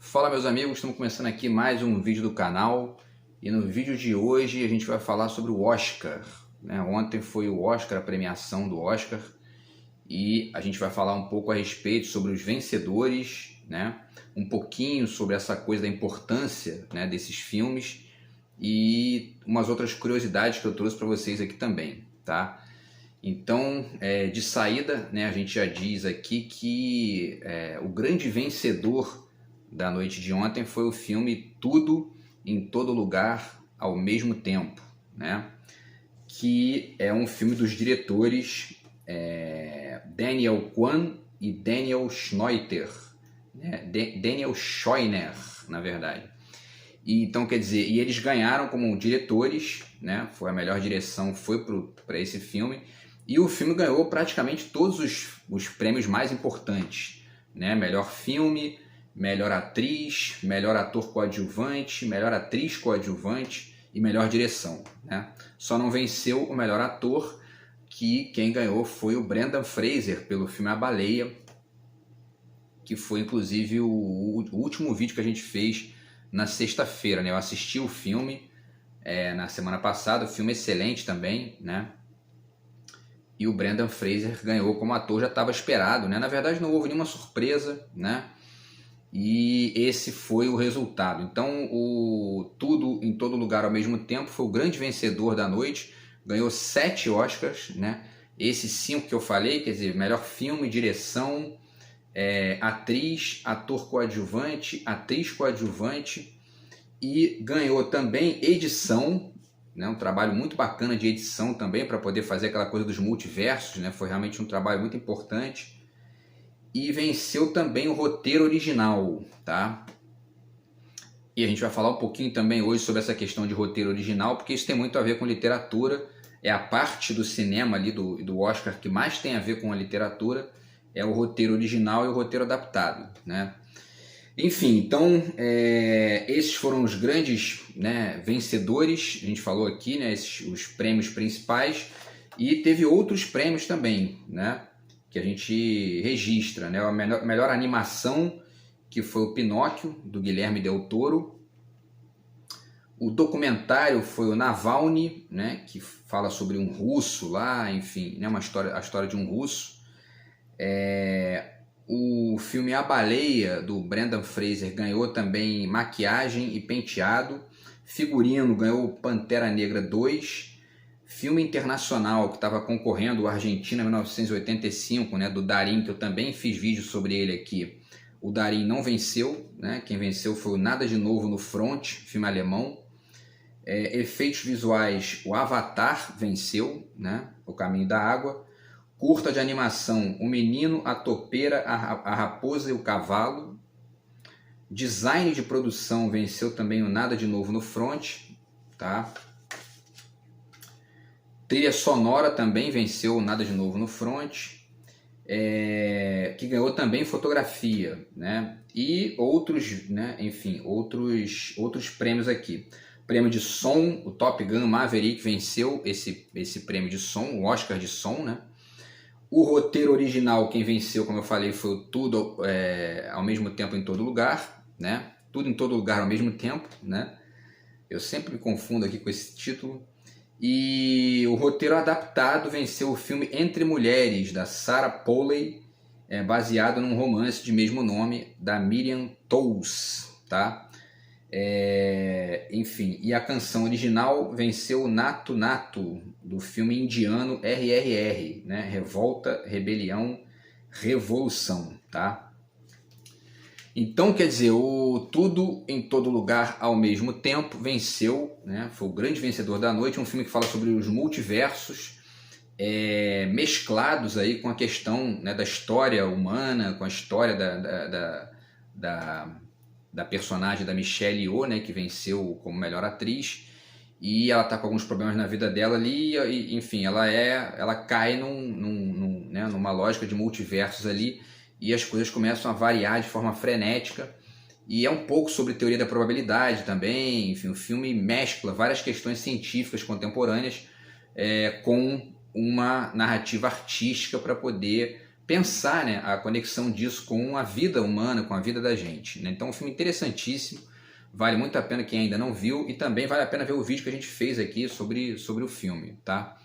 Fala meus amigos, estamos começando aqui mais um vídeo do canal e no vídeo de hoje a gente vai falar sobre o Oscar, né? Ontem foi o Oscar, a premiação do Oscar, e a gente vai falar um pouco a respeito sobre os vencedores, né? Um pouquinho sobre essa coisa da importância, né, desses filmes e umas outras curiosidades que eu trouxe para vocês aqui também, tá? Então, de saída, né, a gente já diz aqui que o grande vencedor da noite de ontem foi o filme Tudo em Todo Lugar ao Mesmo Tempo, né? Que é um filme dos diretores Daniel Kwan e Daniel Schnoiter, né? Daniel Scheuner, na verdade. E, então, quer dizer, e eles ganharam como diretores, né? Foi a melhor direção, foi para esse filme. E o filme ganhou praticamente todos os prêmios mais importantes, né? Melhor filme, melhor atriz, melhor ator coadjuvante, melhor atriz coadjuvante e melhor direção, né? Só não venceu o melhor ator, que quem ganhou foi o Brendan Fraser pelo filme A Baleia, que foi inclusive o último vídeo que a gente fez na sexta-feira, né? Eu assisti o filme na semana passada, o filme é excelente também, né? E o Brendan Fraser ganhou como ator, já estava esperado, né? Na verdade não houve nenhuma surpresa, né? E esse foi o resultado. Então, o Tudo em Todo Lugar ao Mesmo Tempo foi o grande vencedor da noite, ganhou 7 Oscars, né? Esses 5 que eu falei, quer dizer, melhor filme, direção, atriz, ator coadjuvante, atriz coadjuvante, e ganhou também edição, né? Um trabalho muito bacana de edição também, para poder fazer aquela coisa dos multiversos, né? Foi realmente um trabalho muito importante. E venceu também o roteiro original, tá? E a gente vai falar um pouquinho também hoje sobre essa questão de roteiro original, porque isso tem muito a ver com literatura, é a parte do cinema ali do Oscar que mais tem a ver com a literatura, é o roteiro original e o roteiro adaptado, né? Enfim, então, esses foram os grandes, né, vencedores, a gente falou aqui, né, os prêmios principais, e teve outros prêmios também, né, que a gente registra, né? A melhor animação, que foi o Pinóquio, do Guilherme Del Toro. O documentário foi o Navalny, né, que fala sobre um russo lá, enfim, né, a história de um russo. O filme A Baleia, do Brendan Fraser, ganhou também maquiagem e penteado. Figurino ganhou Pantera Negra 2. Filme internacional que estava concorrendo, o Argentina 1985, né, do Darín, que eu também fiz vídeo sobre ele aqui. O Darín não venceu, né? Quem venceu foi o Nada de Novo no Front, filme alemão. Efeitos visuais, o Avatar venceu, né? O Caminho da Água. Curta de animação, O Menino, a Topeira, a Raposa e o Cavalo. Design de produção venceu também o Nada de Novo no Front, tá? Trilha sonora também venceu o Nada de Novo no Front, que ganhou também fotografia, né? E outros, né? Enfim, outros prêmios aqui. Prêmio de som, o Top Gun Maverick venceu esse prêmio de som, o Oscar de som, né? O roteiro original, quem venceu, como eu falei, foi o Tudo ao Mesmo Tempo em Todo Lugar, né? Tudo em Todo Lugar ao Mesmo Tempo, né? Eu sempre me confundo aqui com esse título. E o roteiro adaptado venceu o filme Entre Mulheres, da Sarah Polley, baseado num romance de mesmo nome, da Miriam Toews, tá? Enfim, e a canção original venceu o Nato Nato, do filme indiano RRR, né? Revolta, Rebelião, Revolução, tá? Então, quer dizer, o Tudo em Todo Lugar ao Mesmo Tempo venceu, né? Foi o grande vencedor da noite, um filme que fala sobre os multiversos, mesclados aí com a questão, né, da história humana, com a história da personagem da Michelle Yeoh, né, que venceu como melhor atriz, e ela está com alguns problemas na vida dela ali, e, enfim, ela cai né, numa lógica de multiversos ali, e as coisas começam a variar de forma frenética, e é um pouco sobre teoria da probabilidade também. Enfim, o filme mescla várias questões científicas contemporâneas com uma narrativa artística para poder pensar, né, a conexão disso com a vida humana, com a vida da gente, né? Então é um filme interessantíssimo, vale muito a pena quem ainda não viu, e também vale a pena ver o vídeo que a gente fez aqui sobre o filme, tá?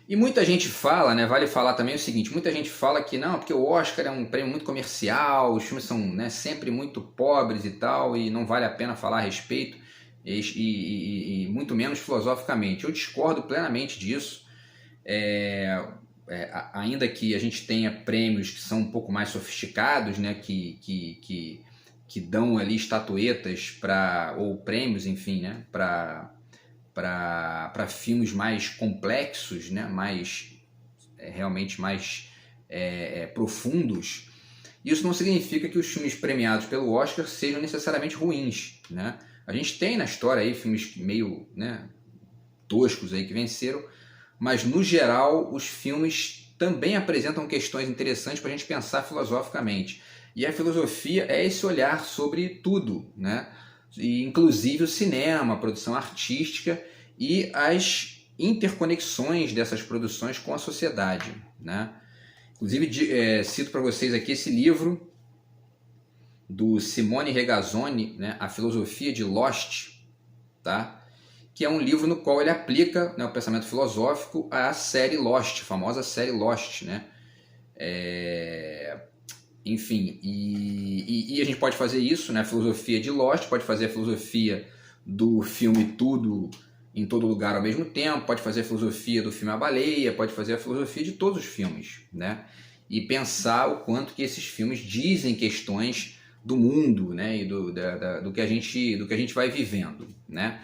E muita gente fala, né, vale falar também o seguinte, muita gente fala que não, porque o Oscar é um prêmio muito comercial, os filmes são, né, sempre muito pobres e tal, e não vale a pena falar a respeito, e muito menos filosoficamente. Eu discordo plenamente disso, ainda que a gente tenha prêmios que são um pouco mais sofisticados, né, que dão ali estatuetas ou prêmios, enfim, né, para filmes mais complexos, né, realmente mais profundos. Isso não significa que os filmes premiados pelo Oscar sejam necessariamente ruins, né? A gente tem na história aí filmes meio, né, toscos aí que venceram, mas no geral os filmes também apresentam questões interessantes para a gente pensar filosoficamente. E a filosofia é esse olhar sobre tudo, né? E inclusive o cinema, a produção artística e as interconexões dessas produções com a sociedade, né? Inclusive cito para vocês aqui esse livro do Simone Regazzoni, né, A Filosofia de Lost, tá? Que é um livro no qual ele aplica, né, o pensamento filosófico à série Lost, a famosa série Lost, né? Enfim, e a gente pode fazer isso, né? A filosofia de Lost, pode fazer a filosofia do filme Tudo em Todo Lugar ao mesmo tempo, pode fazer a filosofia do filme A Baleia, pode fazer a filosofia de todos os filmes, né? E pensar o quanto que esses filmes dizem questões do mundo, né? E do que a gente vai vivendo, né?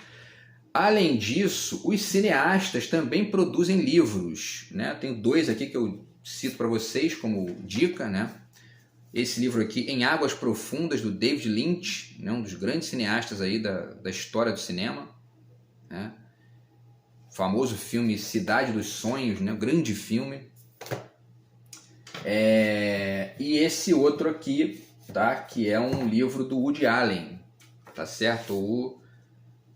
Além disso, os cineastas também produzem livros, né? Tenho dois aqui que eu cito para vocês como dica, né? Esse livro aqui, Em Águas Profundas, do David Lynch, né? Um dos grandes cineastas aí da história do cinema, né? O famoso filme Cidade dos Sonhos, né? Um grande filme. E esse outro aqui, tá? Que é um livro do Woody Allen, tá certo? O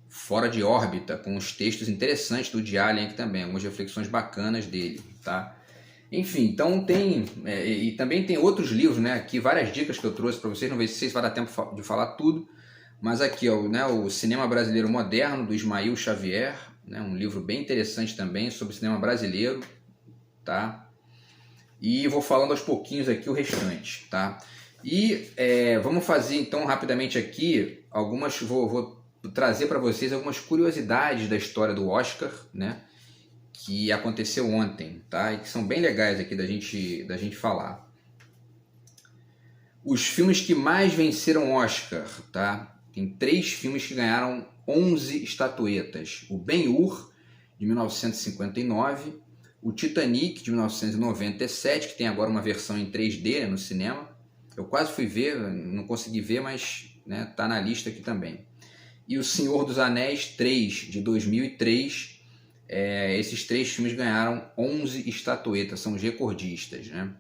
Fora de Órbita, com os textos interessantes do Woody Allen aqui também, algumas reflexões bacanas dele, tá? Enfim, então tem... e também tem outros livros, né? Aqui várias dicas que eu trouxe para vocês, não sei se vai dar tempo de falar tudo, mas aqui, ó, né, o Cinema Brasileiro Moderno, do Ismael Xavier, né, um livro bem interessante também sobre cinema brasileiro, tá? E vou falando aos pouquinhos aqui o restante, tá? E vamos fazer então rapidamente aqui algumas... Vou trazer para vocês algumas curiosidades da história do Oscar, né? Que aconteceu ontem, tá? E que são bem legais aqui da gente falar. Os filmes que mais venceram Oscar, tá? Tem 3 filmes que ganharam 11 estatuetas. O Ben-Hur, de 1959, o Titanic, de 1997, que tem agora uma versão em 3D, né, no cinema. Eu quase fui ver, não consegui ver, mas, né, tá na lista aqui também. E O Senhor dos Anéis 3, de 2003. Esses 3 filmes ganharam 11 estatuetas, são os recordistas, né?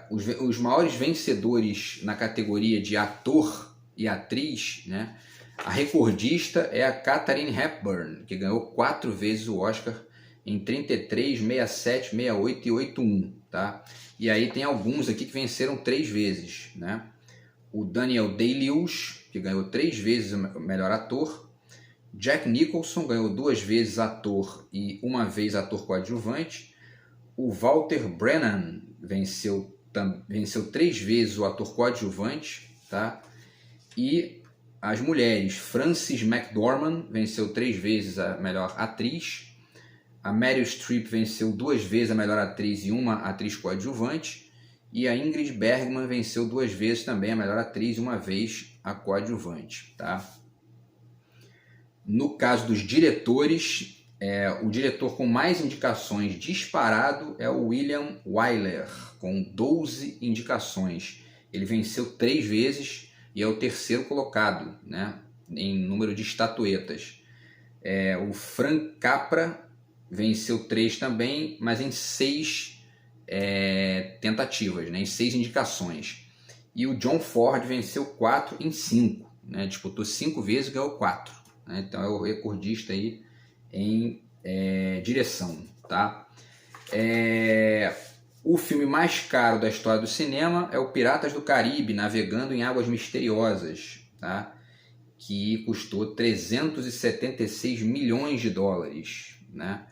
Os maiores vencedores na categoria de ator e atriz, né? A recordista é a Katharine Hepburn, que ganhou 4 vezes o Oscar em 33, 67, 68 e 81, tá? E aí tem alguns aqui que venceram 3 vezes, né? O Daniel Day-Lewis, que ganhou 3 vezes o melhor ator. Jack Nicholson ganhou 2 vezes ator e 1 vez ator coadjuvante. O Walter Brennan venceu 3 vezes o ator coadjuvante, tá? E as mulheres, Frances McDormand venceu 3 vezes a melhor atriz. A Meryl Streep venceu 2 vezes a melhor atriz e 1 atriz coadjuvante. E a Ingrid Bergman venceu 2 vezes também a melhor atriz e 1 vez a coadjuvante, tá? No caso dos diretores, o diretor com mais indicações disparado é o William Wyler, com 12 indicações. Ele venceu 3 vezes e é o 3º colocado, né, em número de estatuetas. O Frank Capra venceu 3 também, mas em 6 tentativas, né, em 6 indicações. E o John Ford venceu 4 em 5, né, disputou 5 vezes e ganhou 4. Né, então é o recordista aí em direção, tá? O filme mais caro da história do cinema é o Piratas do Caribe, Navegando em Águas Misteriosas, tá? Que custou 376 milhões de dólares, né?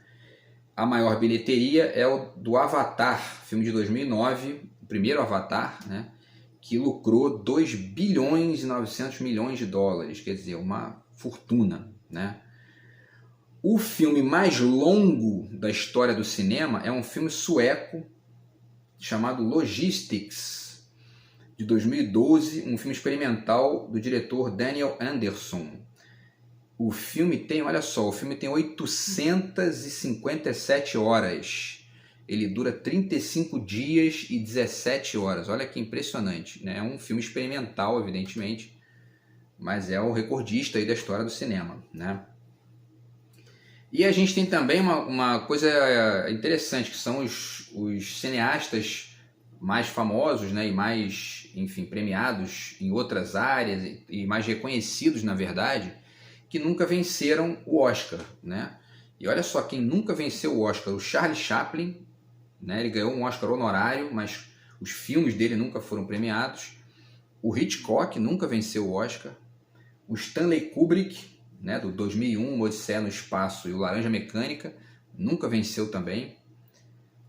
A maior bilheteria é o do Avatar, filme de 2009, o primeiro Avatar, né? Que lucrou 2 bilhões e 900 milhões de dólares, quer dizer, uma fortuna, né? O filme mais longo da história do cinema é um filme sueco chamado Logistics, de 2012, um filme experimental do diretor Daniel Anderson. O filme tem, olha só, o filme tem 857 horas. Ele dura 35 dias e 17 horas. Olha que impressionante, né? É um filme experimental, evidentemente, mas é o recordista aí da história do cinema, né? E a gente tem também uma coisa interessante, que são os cineastas mais famosos, né, e mais, enfim, premiados em outras áreas e mais reconhecidos, na verdade, que nunca venceram o Oscar, né? E olha só, quem nunca venceu o Oscar, o Charlie Chaplin, né? Ele ganhou um Oscar honorário, mas os filmes dele nunca foram premiados. O Hitchcock nunca venceu o Oscar. O Stanley Kubrick, né, do 2001, Odisseia no Espaço e o Laranja Mecânica, nunca venceu também.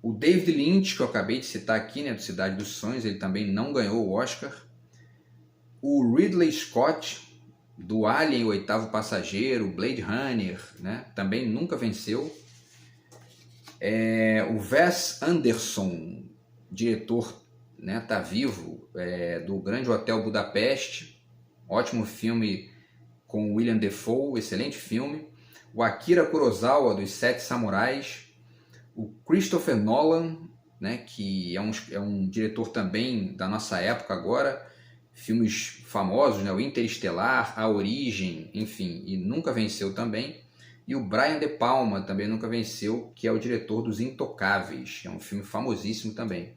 O David Lynch, que eu acabei de citar aqui, né, do Cidade dos Sonhos, ele também não ganhou o Oscar. O Ridley Scott, do Alien, o Oitavo Passageiro, Blade Runner, né, também nunca venceu. O Wes Anderson, diretor, né, tá vivo, do Grande Hotel Budapeste, ótimo filme com William Dafoe, excelente filme. O Akira Kurosawa, dos Sete Samurais. O Christopher Nolan, né, que é um diretor também da nossa época agora. Filmes famosos, né, o Interestelar, A Origem, enfim, e nunca venceu também. E o Brian De Palma também nunca venceu, que é o diretor dos Intocáveis. É um filme famosíssimo também.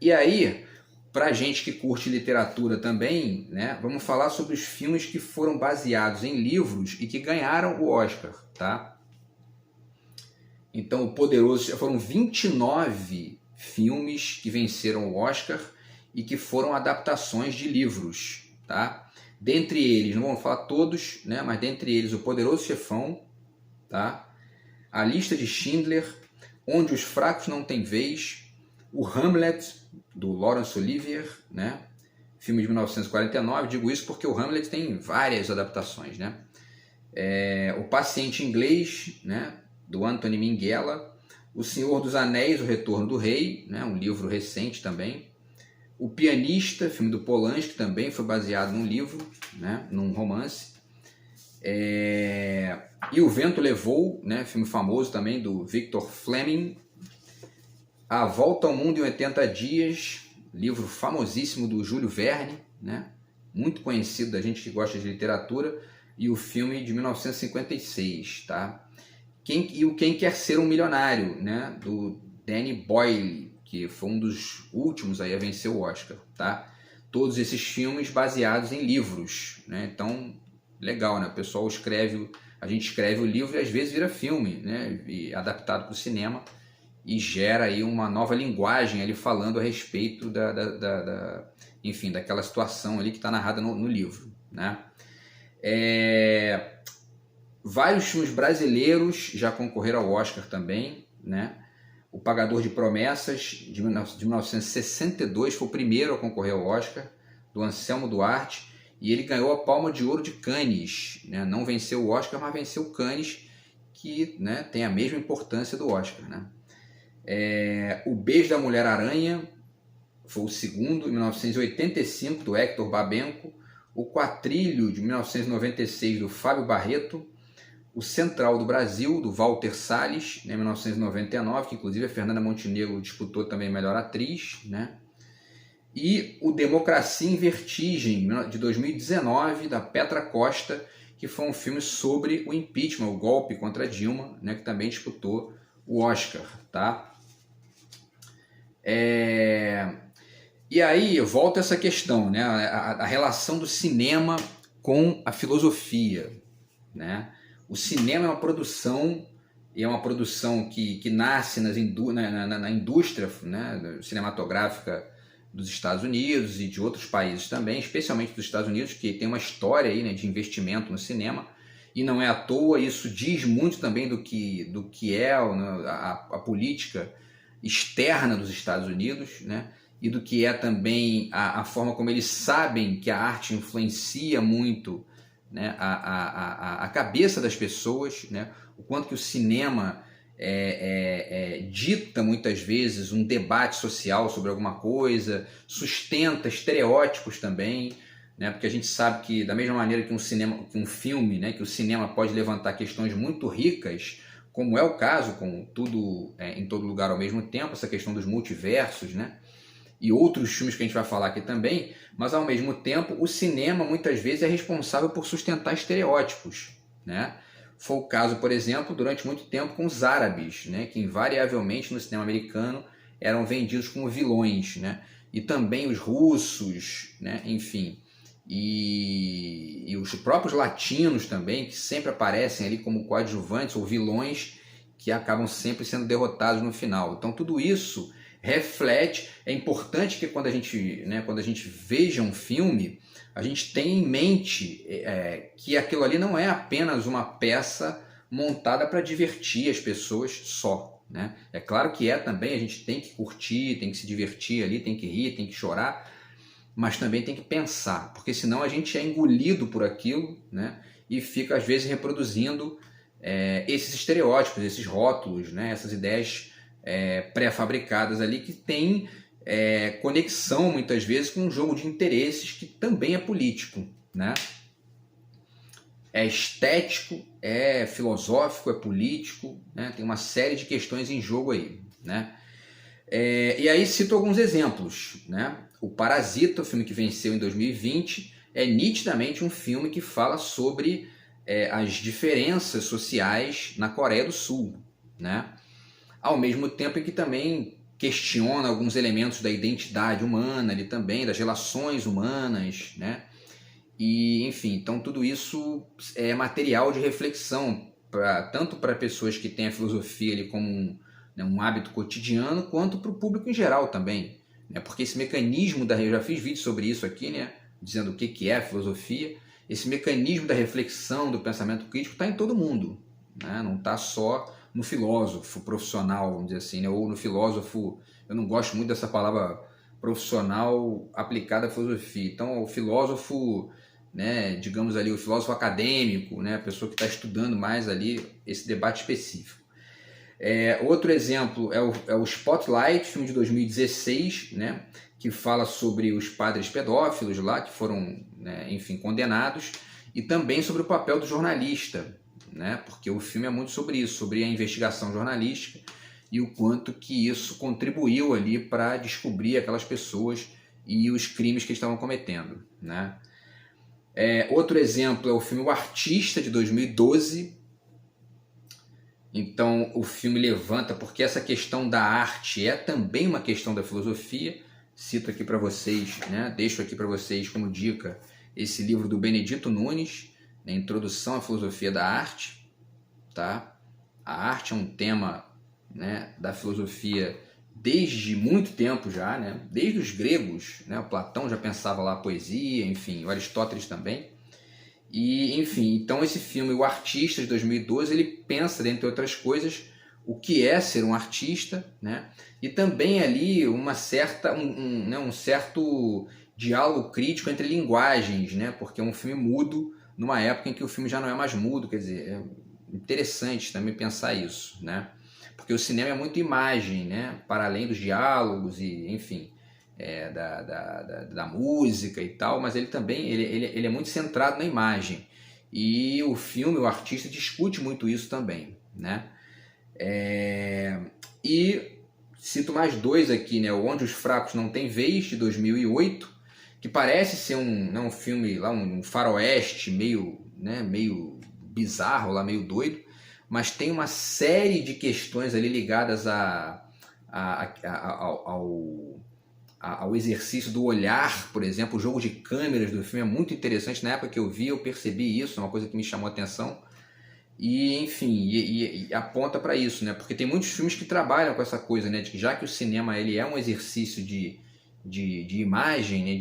E aí, pra gente que curte literatura também, né, vamos falar sobre os filmes que foram baseados em livros e que ganharam o Oscar, tá? Então, o Poderoso, foram 29 filmes que venceram o Oscar e que foram adaptações de livros, tá? Dentre eles, não vamos falar todos, né, mas dentre eles, O Poderoso Chefão, tá? A Lista de Schindler, Onde os Fracos Não Têm Vez, o Hamlet, do Laurence Olivier, né? Filme de 1949, digo isso porque o Hamlet tem várias adaptações, né? O Paciente Inglês, né? Do Anthony Minghella, O Senhor dos Anéis, O Retorno do Rei, né? Um livro recente também, O Pianista, filme do Polanski, também foi baseado num livro, né? Num romance, e O Vento Levou, né? Filme famoso também do Victor Fleming, A Volta ao Mundo em 80 Dias, livro famosíssimo do Júlio Verne, né? Muito conhecido da gente que gosta de literatura, e o filme de 1956, tá? Quem Quer Ser um Milionário, né? Do Danny Boyle, que foi um dos últimos aí a vencer o Oscar, tá? Todos esses filmes baseados em livros, né? Então, legal, né? O pessoal a gente escreve o livro e às vezes vira filme, né? E adaptado para o cinema, e gera aí uma nova linguagem ali falando a respeito enfim, daquela situação ali que está narrada no livro, né? Vários filmes brasileiros já concorreram ao Oscar também, né? O Pagador de Promessas, de 1962, foi o primeiro a concorrer ao Oscar, do Anselmo Duarte, e ele ganhou a Palma de Ouro de Cannes, né? Não venceu o Oscar, mas venceu Cannes, que, né, tem a mesma importância do Oscar, né? O Beijo da Mulher-Aranha foi o segundo, em 1985, do Hector Babenco. O Quatrilho, de 1996, do Fábio Barreto. O Central do Brasil, do Walter Salles, em 1999, que inclusive a Fernanda Montenegro disputou também melhor atriz, né? E o Democracia em Vertigem, de 2019, da Petra Costa, que foi um filme sobre o impeachment, o golpe contra Dilma, né, que também disputou o Oscar, tá? E aí volta essa questão, né? A relação do cinema com a filosofia, né? O cinema é uma produção e é uma produção que nasce na indústria, né, cinematográfica dos Estados Unidos e de outros países também, especialmente dos Estados Unidos, que tem uma história aí, né, de investimento no cinema, e não é à toa. Isso diz muito também do que é a política externa dos Estados Unidos, né, e do que é também a forma como eles sabem que a arte influencia muito, né, a cabeça das pessoas, né, o quanto que o cinema dita muitas vezes um debate social sobre alguma coisa, sustenta estereótipos também, né, porque a gente sabe que da mesma maneira que um filme, né, que o cinema pode levantar questões muito ricas, como é o caso com Tudo em Todo Lugar ao Mesmo Tempo, essa questão dos multiversos, né, e outros filmes que a gente vai falar aqui também, mas ao mesmo tempo o cinema muitas vezes é responsável por sustentar estereótipos, né? Foi o caso, por exemplo, durante muito tempo com os árabes, né? Que invariavelmente no cinema americano eram vendidos como vilões, né? E também os russos, né? Enfim, e os próprios latinos também, que sempre aparecem ali como coadjuvantes ou vilões que acabam sempre sendo derrotados no final. Então tudo isso reflete. É importante que quando a gente veja um filme, a gente tenha em mente que aquilo ali não é apenas uma peça montada para divertir as pessoas só, né? É claro que também, a gente tem que curtir, tem que se divertir ali, tem que rir, tem que chorar, mas também tem que pensar, porque senão a gente é engolido por aquilo, né? E fica às vezes reproduzindo esses estereótipos, esses rótulos, né? Essas ideias pré-fabricadas ali, que tem conexão muitas vezes com um jogo de interesses que também é político, né? É estético, é filosófico, é político, né? Tem uma série de questões em jogo aí, né? E aí cito alguns exemplos, né? O Parasita, o filme que venceu em 2020, é nitidamente um filme que fala sobre as diferenças sociais na Coreia do Sul, né? Ao mesmo tempo em que também questiona alguns elementos da identidade humana ali também, das relações humanas, né? E, enfim, então tudo isso é material de reflexão, tanto para pessoas que têm a filosofia ali como um hábito cotidiano, quanto para o público em geral também, né? Porque esse mecanismo eu já fiz vídeo sobre isso aqui, né? Dizendo o que é a filosofia. Esse mecanismo da reflexão, do pensamento crítico, está em todo mundo, né? Não está só no filósofo profissional, vamos dizer assim, né? Ou no filósofo. Eu não gosto muito dessa palavra profissional aplicada à filosofia. Então, o filósofo, né, digamos ali, o filósofo acadêmico, né, a pessoa que está estudando mais ali esse debate específico. Outro exemplo é o Spotlight, filme de 2016, né, que fala sobre os padres pedófilos lá, que foram, né, enfim, condenados, e também sobre o papel do jornalista, né, porque o filme é muito sobre isso, sobre a investigação jornalística e o quanto que isso contribuiu ali para descobrir aquelas pessoas e os crimes que estavam cometendo, né. Outro exemplo é o filme O Artista, de 2012. Então o filme levanta, porque essa questão da arte é também uma questão da filosofia. Cito aqui para vocês, né, deixo aqui para vocês como dica esse livro do Benedito Nunes, né, Introdução à Filosofia da Arte. Tá? A arte é um tema, né, da filosofia desde muito tempo já, né? Desde os gregos, né? O Platão já pensava lá a poesia, enfim, o Aristóteles também. E, enfim, então esse filme, O Artista, de 2012, ele pensa, dentre outras coisas, o que é ser um artista, né? E também ali um certo diálogo crítico entre linguagens, né? Porque é um filme mudo, numa época em que o filme já não é mais mudo, quer dizer, é interessante também pensar isso, né? Porque o cinema é muito imagem, né? Para além dos diálogos e, enfim, da música e tal, mas ele também ele é muito centrado na imagem. E o filme, o artista, discute muito isso também, né? E cito mais dois aqui, né? Onde os Fracos Não Têm Vez, de 2008, que parece ser um filme, lá, um faroeste meio bizarro, lá, meio doido, mas tem uma série de questões ali ligadas ao exercício do olhar, por exemplo. O jogo de câmeras do filme é muito interessante. Na época que eu vi, eu percebi isso, é uma coisa que me chamou a atenção. e enfim, e aponta para isso, né? Porque tem muitos filmes que trabalham com essa coisa, né? De que já que o cinema ele é um exercício de imagem, né?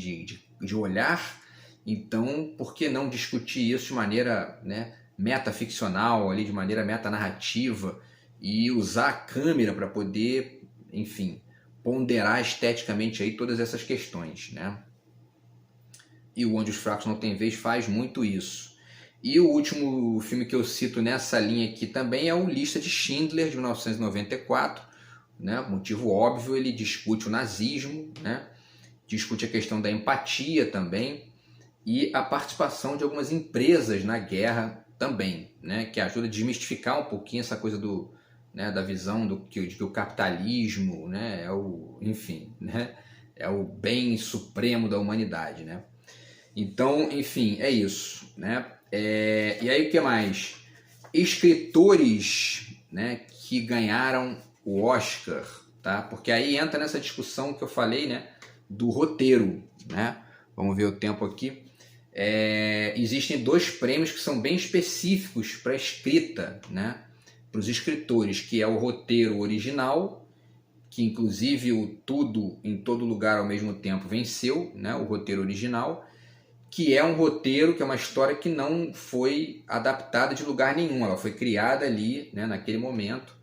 De olhar, então por que não discutir isso de maneira, né, metaficcional, ali, de maneira metanarrativa, e usar a câmera para poder, enfim, ponderar esteticamente aí todas essas questões, né? E o Onde os Fracos Não Têm Vez faz muito isso. E o último filme que eu cito nessa linha aqui também é o Lista de Schindler, de 1994. Né? Motivo óbvio, ele discute o nazismo, né? Discute a questão da empatia também e a participação de algumas empresas na guerra também, né? Que ajuda a desmistificar um pouquinho essa coisa do, né, da visão de que o capitalismo, né, é o, enfim, né, é o bem supremo da humanidade, né? Então, enfim, é isso, né? E aí o que mais? Escritores, né, que ganharam o Oscar, tá? Porque aí entra nessa discussão que eu falei, né, do roteiro, né? Vamos ver o tempo aqui. Existem 2 prêmios que são bem específicos para a escrita, né? Para os escritores, que é o roteiro original, que inclusive o Tudo em Todo Lugar ao Mesmo Tempo venceu, né? O roteiro original, que é um roteiro, que é uma história que não foi adaptada de lugar nenhum, ela foi criada ali, né, naquele momento,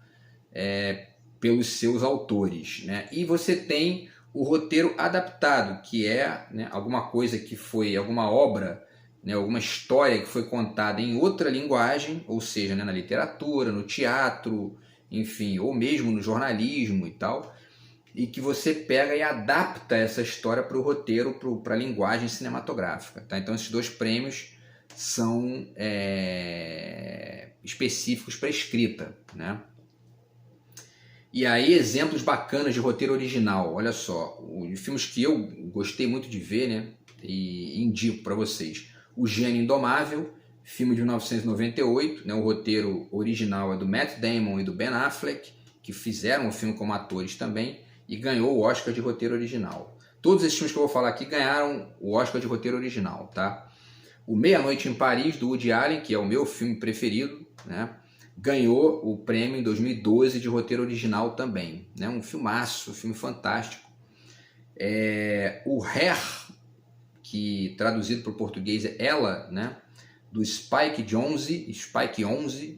pelos seus autores, né? E você tem o roteiro adaptado, que é, né, alguma coisa que foi, alguma obra, né, alguma história que foi contada em outra linguagem, ou seja, né, na literatura, no teatro, enfim, ou mesmo no jornalismo e tal, e que você pega e adapta essa história para o roteiro, para a linguagem cinematográfica. Tá? Então esses 2 prêmios são específicos para escrita, né? E aí exemplos bacanas de roteiro original, olha só, os filmes que eu gostei muito de ver, né, e indico para vocês. O Gênio Indomável, filme de 1998, né, o roteiro original é do Matt Damon e do Ben Affleck, que fizeram o filme como atores também, e ganhou o Oscar de roteiro original. Todos esses filmes que eu vou falar aqui ganharam o Oscar de roteiro original, tá? O Meia-Noite em Paris, do Woody Allen, que é o meu filme preferido, né? Ganhou o prêmio em 2012 de roteiro original também, né? Um filmaço, um filme fantástico. O Hair, que traduzido para o português é Ela, né? Do Spike Jonze,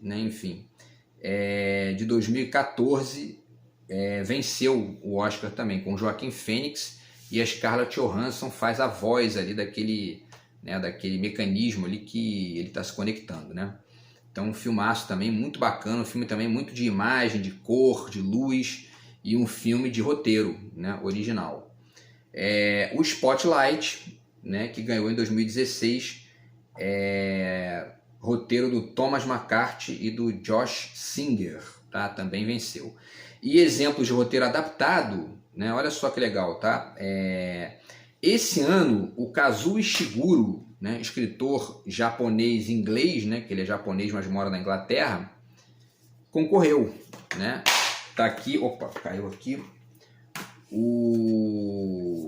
né? Enfim, de 2014, venceu o Oscar também, com Joaquin Phoenix, e a Scarlett Johansson faz a voz ali daquele, né, daquele mecanismo ali que ele está se conectando, né? Então um filmaço também muito bacana, um filme também muito de imagem, de cor, de luz, e um filme de roteiro, né, original. O Spotlight, né, que ganhou em 2016, roteiro do Thomas McCarthy e do Josh Singer, tá? Também venceu. E exemplos de roteiro adaptado, né? Olha só que legal, tá? Esse ano, o Kazuo Ishiguro, né, escritor japonês-inglês, né, que ele é japonês, mas mora na Inglaterra, concorreu, né? Tá aqui, opa, caiu aqui, o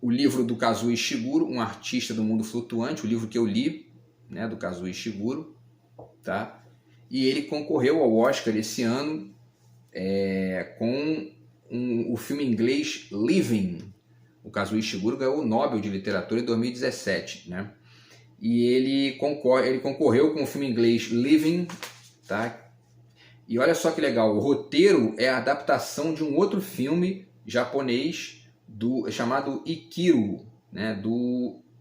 livro do Kazuo Ishiguro, Um Artista do Mundo Flutuante, o livro que eu li, né, do Kazuo Ishiguro, tá? E ele concorreu ao Oscar esse ano com o filme inglês Living. O Kazuo Ishiguro ganhou o Nobel de Literatura em 2017, né? E ele concorreu com o filme inglês Living, tá? E olha só que legal, o roteiro é a adaptação de um outro filme japonês chamado Ikiru, né?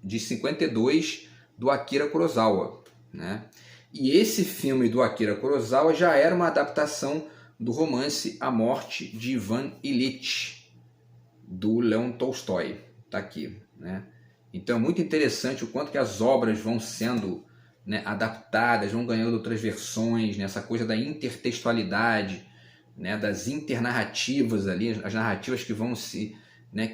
De 52, do Akira Kurosawa, né? E esse filme do Akira Kurosawa já era uma adaptação do romance A Morte de Ivan Ilitch, do Leon Tolstói. Tá aqui, né? Então é muito interessante o quanto que as obras vão sendo, né, adaptadas, vão ganhando outras versões, né? Essa coisa da intertextualidade, né, das internarrativas ali, as narrativas que vão se, né,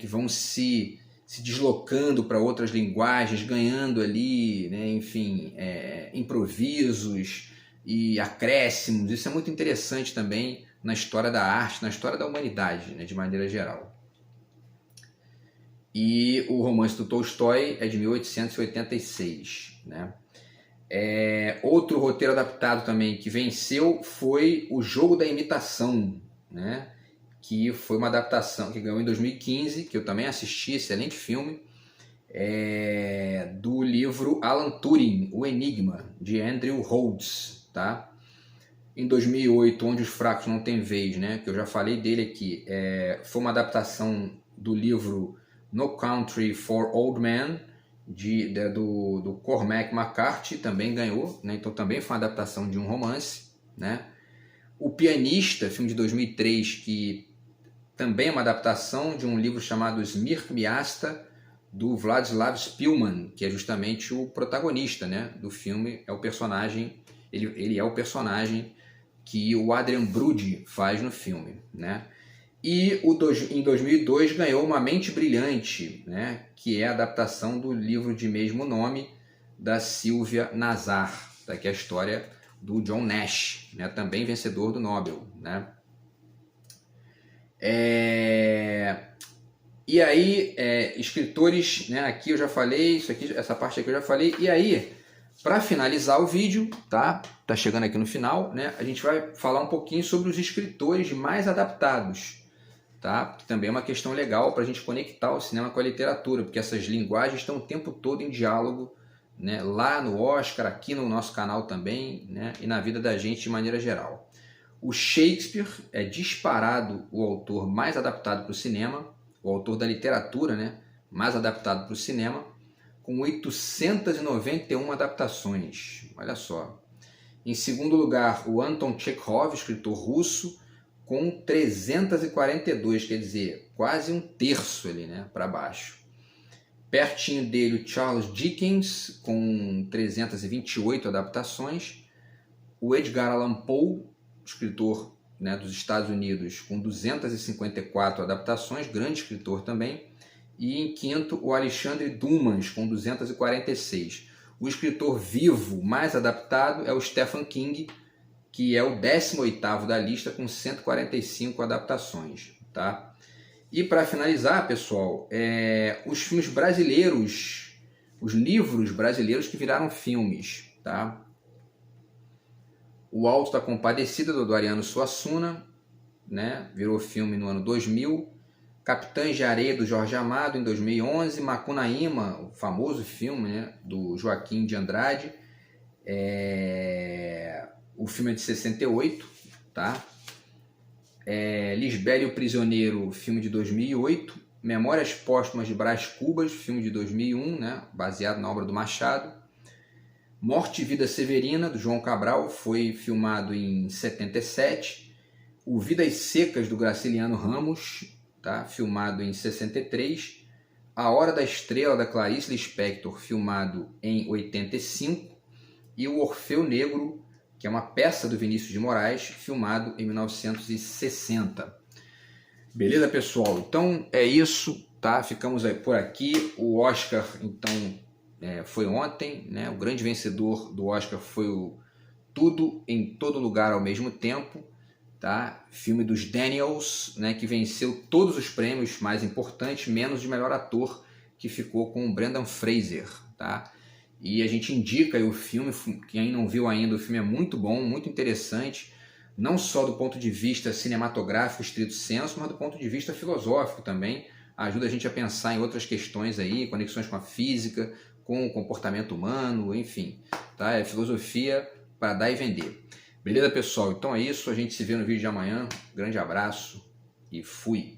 se deslocando para outras linguagens, ganhando ali, né, enfim, improvisos e acréscimos. Isso é muito interessante também na história da arte, na história da humanidade, né, de maneira geral. E o romance do Tolstói é de 1886, né? Outro roteiro adaptado também que venceu foi O Jogo da Imitação, né? Que foi uma adaptação que ganhou em 2015, que eu também assisti, excelente filme, do livro Alan Turing, O Enigma, de Andrew Rhodes, tá? Em 2008, Onde os Fracos Não Têm Vez, né? Que eu já falei dele aqui, foi uma adaptação do livro No Country for Old Men, do Cormac McCarthy, também ganhou, né? Então também foi uma adaptação de um romance, né? O Pianista, filme de 2003, que também é uma adaptação de um livro chamado Smirk Miasta, do Vladislav Spielman, que é justamente o protagonista, né, do filme. É o personagem, ele é o personagem que o Adrian Brody faz no filme, né? E em 2002 ganhou Uma Mente Brilhante, né, que é a adaptação do livro de mesmo nome da Sylvia Nazar, tá, que é a história do John Nash, né, também vencedor do Nobel, né? E aí, escritores, né, aqui eu já falei, isso aqui, essa parte aqui eu já falei. E aí, para finalizar o vídeo, tá chegando aqui no final, né, a gente vai falar um pouquinho sobre os escritores mais adaptados, tá? Que também é uma questão legal para a gente conectar o cinema com a literatura, porque essas linguagens estão o tempo todo em diálogo, né, lá no Oscar, aqui no nosso canal também, né, e na vida da gente de maneira geral. O Shakespeare é disparado o autor mais adaptado para o cinema, o autor da literatura, né, mais adaptado para o cinema, com 891 adaptações. Olha só. Em segundo lugar, o Anton Chekhov, escritor russo, com 342, quer dizer, quase um terço ali, né, para baixo. Pertinho dele, o Charles Dickens, com 328 adaptações. O Edgar Allan Poe, escritor, né, dos Estados Unidos, com 254 adaptações, grande escritor também. E em quinto, o Alexandre Dumas, com 246. O escritor vivo mais adaptado é o Stephen King, que é o 18º da lista, com 145 adaptações, tá? E para finalizar, pessoal, os filmes brasileiros, os livros brasileiros que viraram filmes, tá? O Alto da Compadecida, do Ariano Suassuna, né? Virou filme no ano 2000. Capitães de Areia, do Jorge Amado, em 2011. Macunaíma, o famoso filme, né, do Joaquim de Andrade. O filme é de 68, tá? Lisbela e o Prisioneiro, filme de 2008. Memórias Póstumas de Brás Cubas, filme de 2001, né, baseado na obra do Machado. Morte e Vida Severina, do João Cabral, foi filmado em 77. O Vidas Secas, do Graciliano Ramos, tá, filmado em 63. A Hora da Estrela, da Clarice Lispector, filmado em 85. E o Orfeu Negro, que é uma peça do Vinícius de Moraes, filmado em 1960. Beleza, pessoal? Então é isso, tá? Ficamos aí por aqui. O Oscar, então, foi ontem, né? O grande vencedor do Oscar foi o Tudo em Todo Lugar ao Mesmo Tempo, tá? Filme dos Daniels, né? Que venceu todos os prêmios mais importantes, menos de melhor ator, que ficou com o Brendan Fraser, tá? E a gente indica aí o filme. Quem não viu ainda, o filme é muito bom, muito interessante, não só do ponto de vista cinematográfico estrito sensu, mas do ponto de vista filosófico também. Ajuda a gente a pensar em outras questões aí, conexões com a física, com o comportamento humano, enfim, tá? É filosofia para dar e vender. Beleza, pessoal? Então é isso, a gente se vê no vídeo de amanhã. Grande abraço e fui!